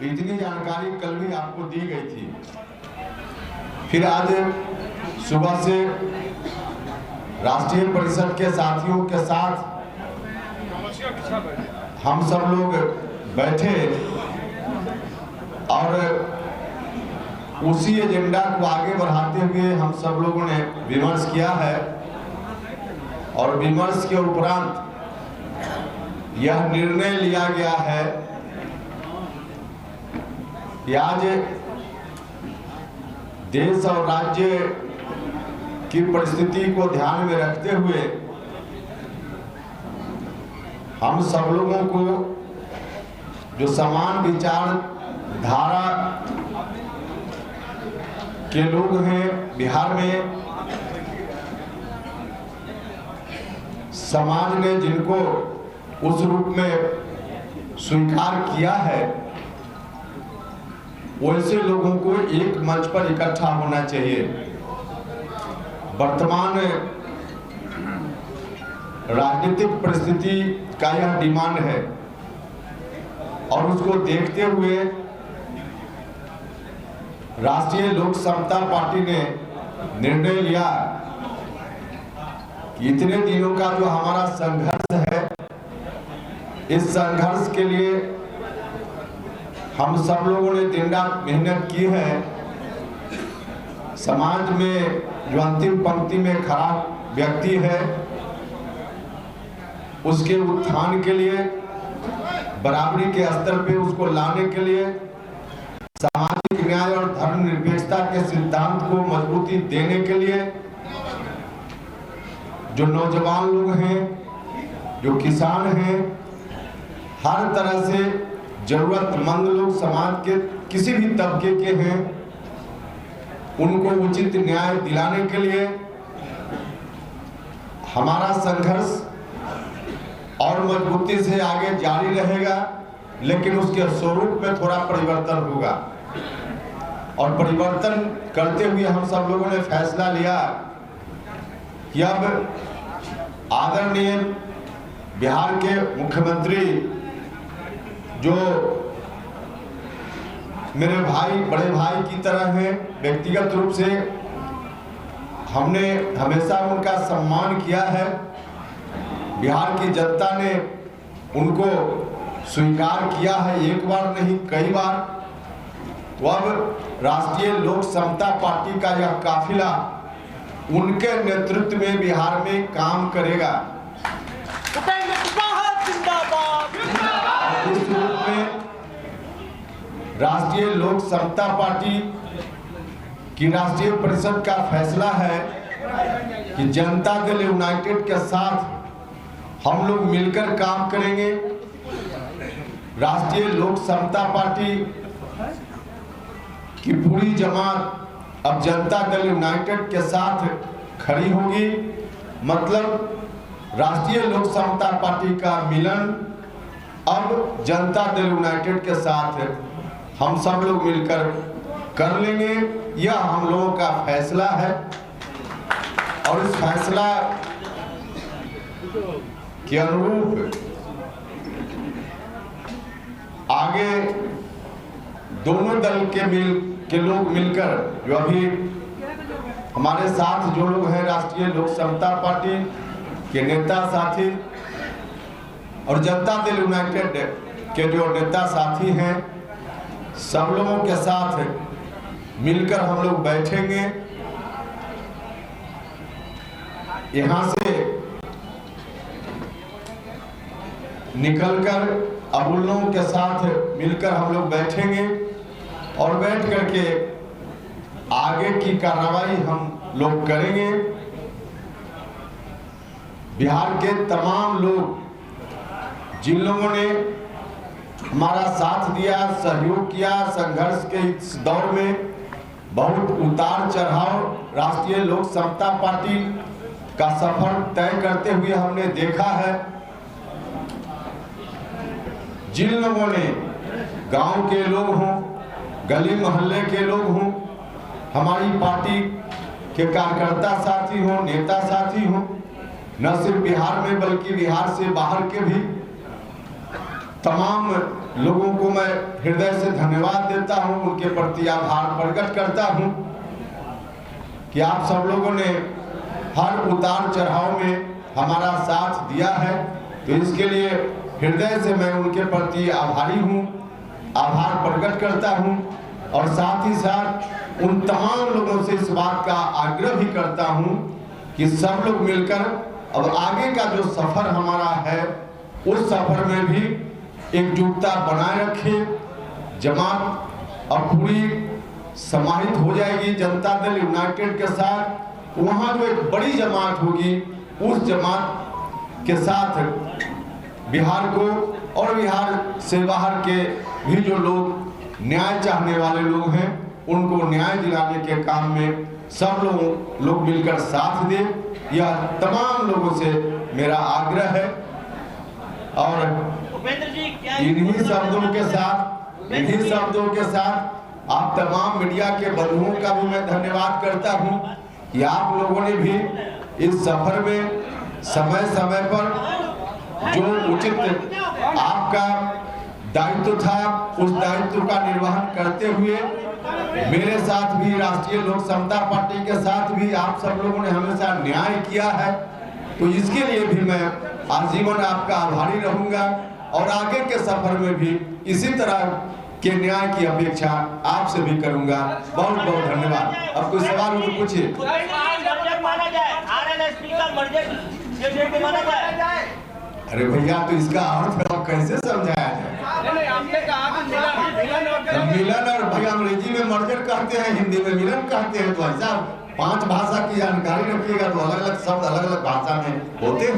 इतनी जानकारी कल भी आपको दी गई थी। फिर आज सुबह से राष्ट्रीय परिषद के साथियों के साथ हम सब लोग बैठे और उसी एजेंडा को आगे बढ़ाते हुए हम सब लोगों ने विमर्श किया है। और विमर्श के उपरांत यह निर्णय लिया गया है कि आज देश और राज्य की परिस्थिति को ध्यान में रखते हुए हम सब लोगों को जो समान विचारधारा के लोग हैं बिहार में, समाज ने जिनको उस रूप में स्वीकार किया है, वैसे लोगों को एक मंच पर इकट्ठा होना चाहिए। वर्तमान राजनीतिक परिस्थिति का यह डिमांड है और उसको देखते हुए राष्ट्रीय लोक समता पार्टी ने निर्णय लिया कि इतने दिनों का जो हमारा संघर्ष है, इस संघर्ष के लिए हम सब लोगों ने दिन रात मेहनत की है। समाज में जो अंतिम पंक्ति में खड़ा व्यक्ति है, उसके उत्थान के लिए, बराबरी के स्तर पे उसको लाने के लिए, सामाजिक न्याय और धर्मनिरपेक्षता के सिद्धांत को मजबूती देने के लिए जो नौजवान लोग हैं, जो किसान हैं, हर तरह से जरूरतमंद लोग समाज के किसी भी तबके के हैं, उनको उचित न्याय दिलाने के लिए हमारा संघर्ष और मजबूती से आगे जारी रहेगा। लेकिन उसके स्वरूप में थोड़ा परिवर्तन होगा और परिवर्तन करते हुए हम सब लोगों ने फैसला लिया कि अब आदरणीय बिहार के मुख्यमंत्री जो मेरे भाई, बड़े भाई की तरह हैं, व्यक्तिगत रूप से हमने हमेशा उनका सम्मान किया है। बिहार की जनता ने उनको स्वीकार किया है, एक बार नहीं कई बार। तो अब राष्ट्रीय लोक समता पार्टी का यह काफिला उनके नेतृत्व में बिहार में काम करेगा। इस रूप में राष्ट्रीय लोक समता पार्टी की राष्ट्रीय परिषद का फैसला है कि जनता दल यूनाइटेड के साथ हम लोग मिलकर काम करेंगे। राष्ट्रीय लोक समता पार्टी की पूरी जमात अब जनता दल यूनाइटेड के साथ खड़ी होगी। मतलब राष्ट्रीय लोक समता पार्टी का मिलन अब जनता दल यूनाइटेड के साथ हम सब लोग मिलकर कर लेंगे। यह हम लोगों का फैसला है और इस फैसला के अनुरूप आगे दोनों दल के लोग मिलकर, जो अभी हमारे साथ जो लोग हैं राष्ट्रीय लोक समता पार्टी के नेता साथी और जनता दल यूनाइटेड के जो नेता साथी हैं, सब लोगों के साथ मिलकर हम लोग बैठेंगे। यहाँ से निकलकर अब उन लोगों के साथ मिलकर हम लोग बैठेंगे और बैठ करके आगे की कार्रवाई हम लोग करेंगे। बिहार के तमाम लोग जिन लोगों ने हमारा साथ दिया, सहयोग किया, संघर्ष के इस दौर में बहुत उतार चढ़ाव राष्ट्रीय लोक समता पार्टी का सफर तय करते हुए हमने देखा है। जिन लोगों ने, गांव के लोग हों, गली मोहल्ले के लोग हों, हमारी पार्टी के कार्यकर्ता साथी हों, नेता साथी हों, न सिर्फ बिहार में बल्कि बिहार से बाहर के भी तमाम लोगों को मैं हृदय से धन्यवाद देता हूं, उनके प्रति आभार प्रकट करता हूं कि आप सब लोगों ने हर उतार चढ़ाव में हमारा साथ दिया है। तो इसके लिए हृदय से मैं उनके प्रति आभारी हूं, आभार प्रकट करता हूं और साथ ही साथ उन तमाम लोगों से इस बात का आग्रह भी करता हूं कि सब लोग मिलकर अब आगे का जो सफर हमारा है उस सफर में भी एकजुटता बनाए रखें। जमात अब पूरी समाहित हो जाएगी जनता दल यूनाइटेड के साथ, वहाँ जो एक बड़ी जमात होगी उस जमात के साथ बिहार को और बिहार से बाहर के भी जो लोग न्याय चाहने वाले लोग हैं उनको न्याय दिलाने के काम में सब लोग मिलकर साथ दें, यह तमाम लोगों से मेरा आग्रह है। और इन्हीं शब्दों के साथ आप तमाम मीडिया के बंधुओं का भी मैं धन्यवाद करता हूं कि आप लोगों ने भी इस सफर में समय समय पर जो उचित आपका दायित्व था उस दायित्व का निर्वहन करते हुए मेरे साथ भी राष्ट्रीय लोक समता पार्टी के साथ भी आप सब लोगों ने हमेशा न्याय किया है। तो इसके लिए भी मैं आजीवन आपका आभारी रहूंगा और आगे के सफर में भी इसी तरह के न्याय की अपेक्षा आपसे भी करूंगा। बहुत बहुत धन्यवाद। अब कोई सवाल हो तो पूछिए। अरे भैया तो इसका अर्थ कैसे समझाया जाए? मिलन और भैया अंग्रेजी में मर्जर कहते हैं, हिंदी में मिलन कहते हैं। तो ऐसा 5 भाषा की जानकारी रखिएगा तो अलग अलग शब्द अलग अलग भाषा में होते हैं।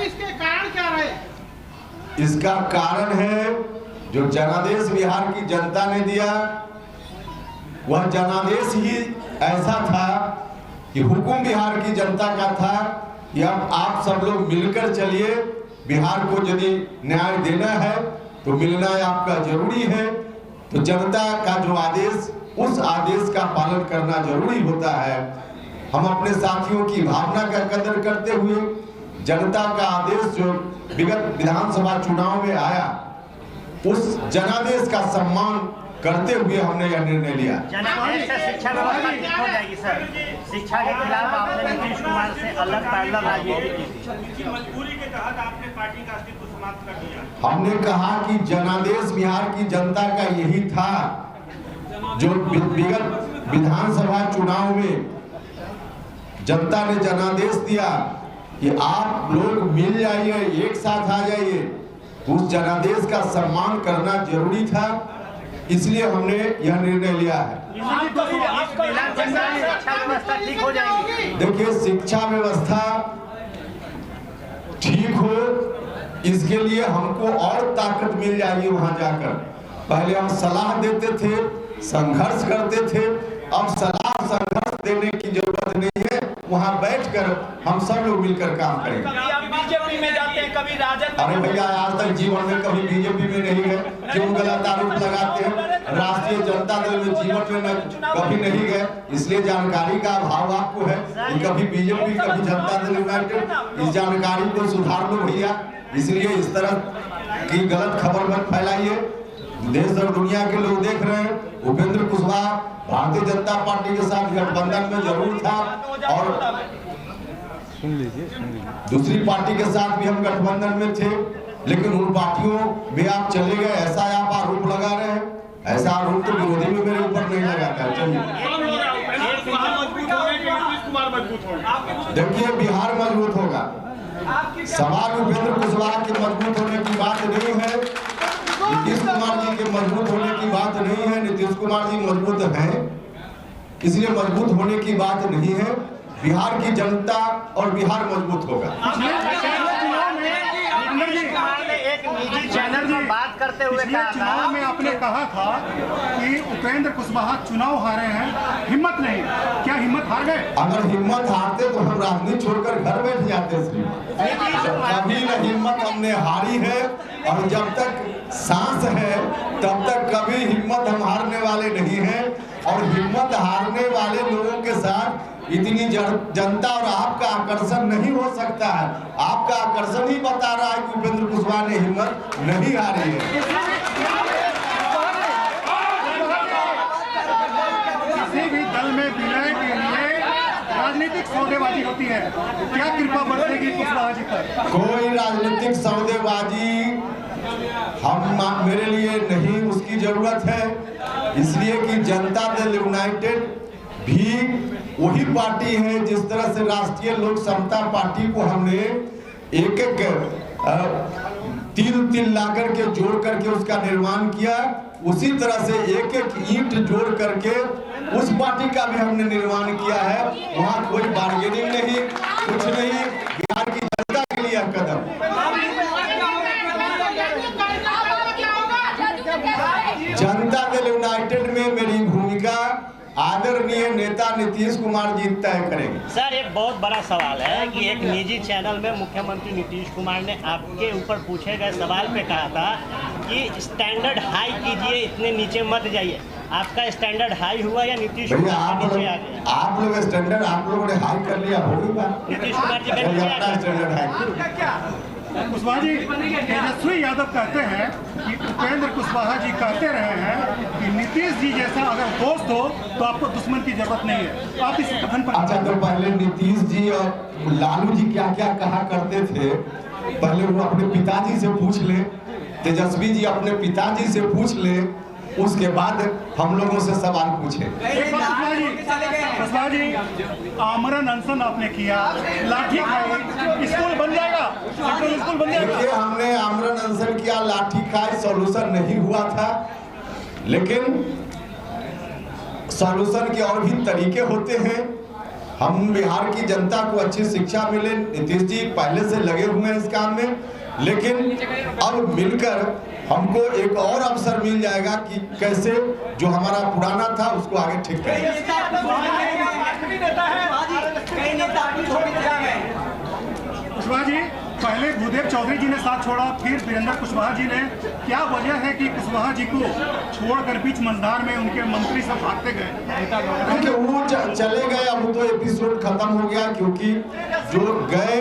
इसके कारण क्या रहे? इसका कारण है जो जनादेश बिहार की जनता ने दिया, वह जनादेश ही ऐसा था कि हुकुम बिहार की जनता का था कि अब आप सब लोग मिलकर चलिए, बिहार को यदि न्याय देना है तो मिलना आपका जरूरी है। तो जनता का जो आदेश, उस आदेश का पालन करना जरूरी होता है। हम अपने साथियों की भावना का कदर करते हुए जनता का आदेश जो विगत विधानसभा चुनाव में आया उस जनादेश का सम्मान करते हुए हमने यह निर्णय लिया। जनादेश से शिक्षा व्यवस्था ठीक हो जाएगी सर। शिक्षा के खिलाफ आपने नीतीश कुमार से अलग पैरेलल राजनीति की। मजबूरी के तहत आपने पार्टी का अस्तित्व समाप्त कर दिया। हमने कहा कि जनादेश बिहार की जनता का यही था जो विगत विधानसभा चुनाव में जनता ने जनादेश दिया कि आप लोग मिल जाइए, एक साथ आ जाइए। उस जनादेश का सम्मान करना जरूरी था, इसलिए हमने यह निर्णय लिया है। देखिए, शिक्षा व्यवस्था ठीक हो इसके लिए हमको और ताकत मिल जाएगी। वहां जाकर पहले हम सलाह देते थे, संघर्ष करते थे, अब सलाह संघर्ष देने की जरूरत नहीं है। वहां बैठकर हम सब लोग मिलकर काम करेंगे। बीजेपी में जाते हैं, कभी राजद। अरे भैया, आज तक जीवन में कभी बीजेपी में नहीं गए, क्यों गलत आरोप लगाते हैं? राष्ट्रीय जनता दल में जीवन में कभी नहीं गए, इसलिए जानकारी का अभाव आपको है। कभी बीजेपी, कभी जनता दल यूनाइटेड। इस जानकारी को सुधार लो भैया, इसलिए इस तरह की गलत खबर मत फैलाइए। देश और दुनिया के लोग देख रहे हैं। उपेंद्र कुशवाहा भारतीय जनता पार्टी के साथ गठबंधन में जरूर था और सुन लीजिए दूसरी पार्टी के साथ भी हम गठबंधन में थे, लेकिन उन पार्टियों में आप चले गए, ऐसा आप आरोप लगा रहे हैं। ऐसा आरोप तो विरोधी में मेरे ऊपर नहीं लगाता है। चलिए, देखिए, बिहार मजबूत होगा। सवाल उपेंद्र कुशवाहा के मजबूत होने की बात नहीं है, नीतीश कुमार जी के मजबूत होने की बात नहीं है। नीतीश कुमार जी मजबूत हैं, इसलिए मजबूत होने की बात नहीं है। बिहार की जनता और बिहार मजबूत होगा। एक निजी चैनल में बात करते हुए चुनाव में आपने कहा था कि उपेंद्र कुशवाहा चुनाव हारे हैं, हिम्मत नहीं। क्या हिम्मत हार गए? अगर हिम्मत हारते तो हम राजनीति छोड़कर घर बैठ जाते। कभी न हिम्मत हमने हारी है और जब तक सांस है तब तक कभी हिम्मत हम हारने वाले नहीं हैं। और हिम्मत हारने वाले लोगों के साथ इतनी जनता और आपका आकर्षण नहीं हो सकता है। आपका आकर्षण ही बता रहा है कि उपेंद्र कुशवाहा ने हिम्मत नहीं हारी है। किसी भी दल में विलय के लिए राजनीतिक सौदेबाजी होती है, क्या कृपा बरसेगी कुशवाहा जी पर? कोई राजनीतिक सौदेबाजी मेरे लिए नहीं, उसकी जरूरत है। इसलिए कि जनता दल यूनाइटेड भी वही पार्टी है जिस तरह से राष्ट्रीय लोक समता पार्टी को हमने एक तिल ला करके जोड़ करके उसका निर्माण किया, उसी तरह से एक ईंट जोड़ करके उस पार्टी का भी हमने निर्माण किया है। वहाँ कोई बार्गेनिंग नहीं, कुछ नहीं। बिहार की जनता के लिए कदम। जनता दल यूनाइटेड में मेरी भूमिका आदरणीय नेता नीतीश कुमार जी तय करेंगे। सर, एक बहुत बड़ा सवाल है कि एक निजी चैनल में मुख्यमंत्री नीतीश कुमार ने आपके ऊपर पूछे गए सवाल पे कहा था कि स्टैंडर्ड हाई कीजिए, इतने नीचे मत जाइए। आपका स्टैंडर्ड हाई हुआ या नीतीश कुमार नीचे आ गए? आप लोग स्टैंडर्ड आप लोगों ने हाई कर लिया, होगी बात। नीतीश कुमार जी अपना स्टैंडर्ड हाई। कुशवाहा जी, तेजस्वी यादव कहते हैं कि उपेंद्र कुशवाहा जी कहते रहे हैं कि नीतीश जी जैसा अगर दोस्त हो तो आपको दुश्मन की जरूरत नहीं है। आप इस कथन पर अच्छा, तो पहले नीतीश जी और लालू जी क्या क्या कहा करते थे, पहले वो अपने पिताजी से पूछ ले। तेजस्वी जी अपने पिताजी से पूछ ले, उसके बाद हम लोगों से सवाल पूछे। कुशवाहा जी, आमरण अनशन आपने किया, लाठी खाई, स्कूल बन जाएगा, स्कूल बन जाएगा। देखिए, हमने आमरण अनशन किया, लाठी खाई, सॉल्यूशन नहीं हुआ था। लेकिन सॉल्यूशन के और भी तरीके होते हैं। हम बिहार की जनता को अच्छी शिक्षा मिले, नीतीश जी पहले से लगे हुए हैं इस काम में। लेकिन अब मिलकर हमको एक और अवसर मिल जाएगा कि कैसे जो हमारा पुराना था उसको आगे ठीक करें। कुशवाहा जी, पहले भूदेव चौधरी जी ने साथ छोड़ा, फिर वीरेंद्र कुशवाहा जी ने। क्या वजह है कि कुशवाहा जी को छोड़कर बीच मंदार में उनके मंत्री सब भागते गए? क्योंकि वो चले गए, अब तो एपिसोड खत्म हो गया। क्योंकि जो गए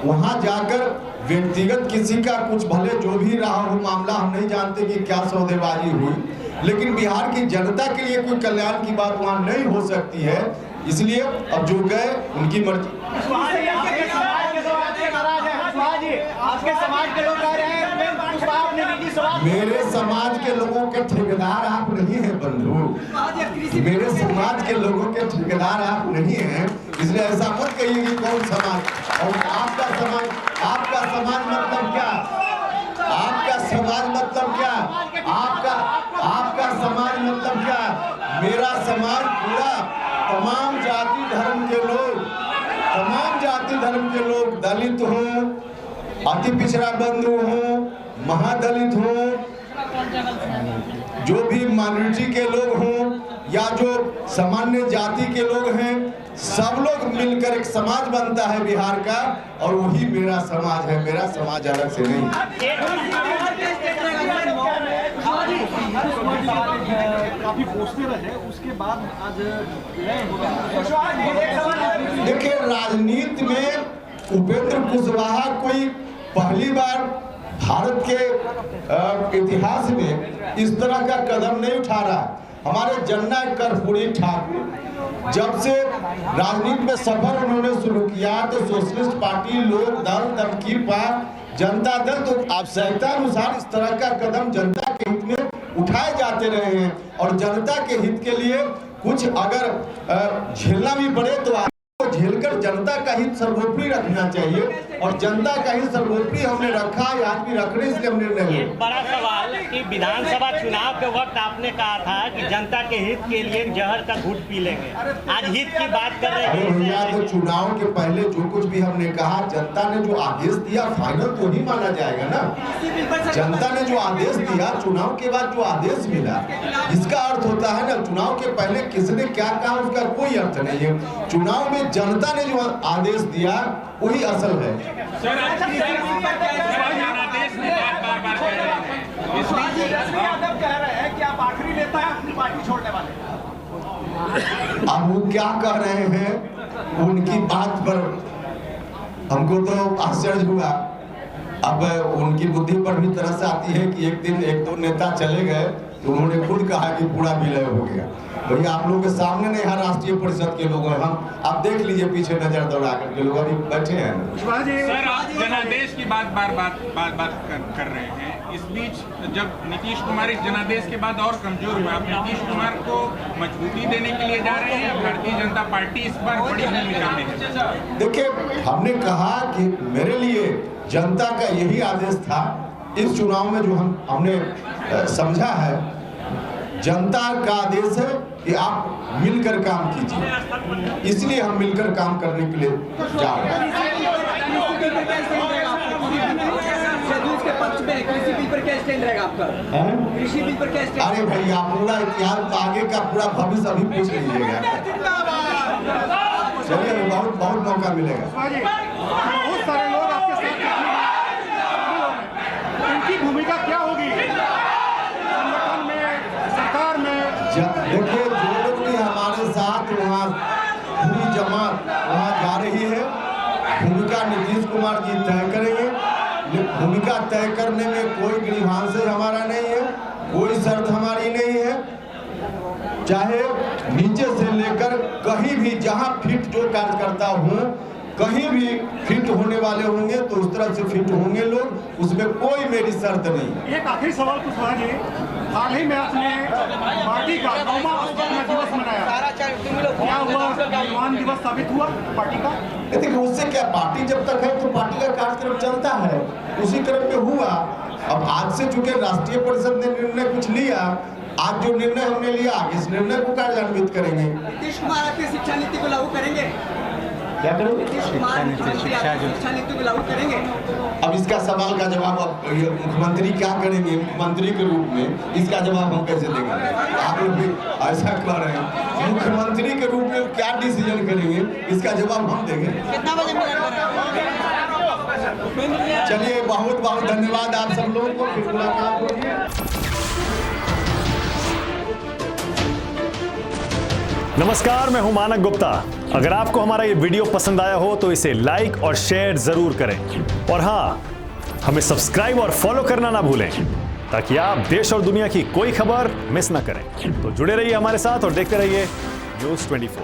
वहां जाकर व्यक्तिगत किसी का कुछ भले जो भी रहा हो मामला, हम नहीं जानते कि क्या सौदेबाजी हुई, लेकिन बिहार की जनता के लिए कोई कल्याण की बात वहां नहीं हो सकती है। इसलिए अब जो गए उनकी मर्जी। आपके समाज के लोग कह रहे हैं मेरे समाज के लोगों के ठेकेदार आप नहीं हैं बंधु, मेरे समाज के लोगों के ठेकेदार आप नहीं हैं। इसलिए ऐसा मत कहिए कि कौन समाज और आपका समाज मतलब क्या? आपका समाज मतलब क्या? आपका समाज मतलब क्या? मेरा समाज पूरा तमाम जाति धर्म के लोग, दलित हों, अति पिछड़ा बंधु हों, महादलित हों, जो भी माइनॉरिटी के लोग हों या जो सामान्य जाति के लोग हैं, सब लोग मिलकर एक समाज बनता है बिहार का, और वही मेरा समाज है। मेरा समाज अलग से नहीं। काफी पोस्टर रहे, उसके बाद आज देखिए, राजनीति में उपेंद्र कुशवाहा कोई पहली बार भारत के इतिहास में इस तरह का कदम नहीं उठा रहा। हमारे जननायक कर्पूरी ठाकुर जब से राजनीति में सफर उन्होंने शुरू किया तो सोशलिस्ट पार्टी, लोक दल, तरकीब पार्टी, जनता दल, तो आवश्यकतानुसार इस तरह का कदम जनता के हित में उठाए जाते रहे हैं। और जनता के हित के लिए कुछ अगर झेलना भी पड़े तो झेलकर जनता का हित सर्वोपरि रखना चाहिए, और जनता का हित सर्वोपरि हमने रखा है, आज भी रख रहे, इसलिए हमने नहीं। एक बड़ा सवाल कि विधानसभा चुनाव के वक्त आपने कहा था कि जनता के हित के लिए जहर का घूंट पी लेंगे, आज हित की बात कर रहे हैं। भैया, तो चुनाव के पहले जो कुछ भी हमने कहा, जनता ने जो आदेश दिया फाइनल तो ही माना जाएगा ना। जनता ने जो आदेश दिया, चुनाव के बाद जो आदेश मिला, इसका अर्थ होता है ना, चुनाव के पहले किसने क्या कहा उसका कोई अर्थ नहीं है। चुनाव में जनता ने जो आदेश दिया वही असल है। आप आखिरी नेता है अपनी पार्टी छोड़ने वाले। अब वो क्या कह रहे हैं उनकी बात पर हमको तो आश्चर्य हुआ। अब उनकी बुद्धि पर भी तरस आती है कि एक दिन एक दो नेता चले गए तो उन्होंने खुद कहा कि पूरा विलय हो गया। भैया आप लोगों के सामने नहीं, यहाँ राष्ट्रीय परिषद के लोग हैं, हम आप देख लीजिए पीछे नजर दौड़ा करके लोग अभी बैठे हैं। सर आप जनादेश की बात कर रहे हैं। इस बीच जब नीतीश कुमार इस जनादेश के बाद और कमजोर हुआ, आप नीतीश कुमार को मजबूती देने के लिए जा रहे हैं। भारतीय जनता पार्टी इस बार बड़ी भूमिका में है। देखिए हमने कहा कि मेरे लिए जनता का यही आदेश था इस चुनाव में, जो हमने समझा है जनता का आदेश है कि आप मिलकर काम कीजिए, इसलिए हम मिलकर काम करने के लिए जा रहे हैं। के पक्ष में कृषि बिल पर क्या स्टैंड रहेगा आपका? कृषि बिल पर क्या स्टैंड? अरे भैया पूरा इतिहास आगे का पूरा भविष्य अभी पूछ लीजिएगा। चलिए बहुत बहुत मौका मिलेगा। बहुत सारे लोग आपके साथ, उनकी भूमिका क्या होगी संगठन में, सरकार में? देखिए जो लोग भी हमारे साथ वहाँ पूरी जमात वहाँ जा रही है, भूमिका नीतीश कुमार जी तय करेंगे। भूमिका तय करने में कोई ग्रीवांश हमारा नहीं है, कोई शर्त हमारी नहीं है। चाहे नीचे से लेकर कहीं भी जहां फिट जो कार्यकर्ता हो, कहीं भी फिट होने वाले होंगे तो उस तरह से फिट होंगे लोग, उसमें कोई मेरी शर्त नहीं। एक आखिरी सवाल कुशवाहा जी, हाल ही में आपने पार्टी का 9वां स्थापना दिवस मनाया, क्या हुआ? निर्माण दिवस साबित हुआ पार्टी का? देखिए उससे क्या, पार्टी जब तक है तो पार्टी का कार्यक्रम चलता है, उसी क्रम में हुआ। अब आज से चूंकि राष्ट्रीय परिषद ने निर्णय कुछ लिया, आज जो निर्णय हमने लिया इस निर्णय को कार्यान्वित करेंगे। नीतीश कुमार आपकी शिक्षा नीति को लागू करेंगे? क्या करेंगे? नीतीश कुमार शिक्षा नीति को लागू करेंगे? अब इसका सवाल का जवाब अब मुख्यमंत्री क्या करेंगे, मुख्यमंत्री के रूप में इसका जवाब हम कैसे देंगे? आप लोग भी ऐसा कह रहे हैं, मुख्यमंत्री के रूप में क्या डिसीजन करेंगे इसका जवाब हम देंगे। कितना बजे चलिए बहुत बहुत धन्यवाद आप सब लोगों को, फिर मुलाकात होगी। नमस्कार, मैं हूं मानक गुप्ता। अगर आपको हमारा ये वीडियो पसंद आया हो तो इसे लाइक और शेयर जरूर करें, और हाँ, हमें सब्सक्राइब और फॉलो करना ना भूलें ताकि आप देश और दुनिया की कोई खबर मिस ना करें। तो जुड़े रहिए हमारे साथ और देखते रहिए न्यूज़ 24।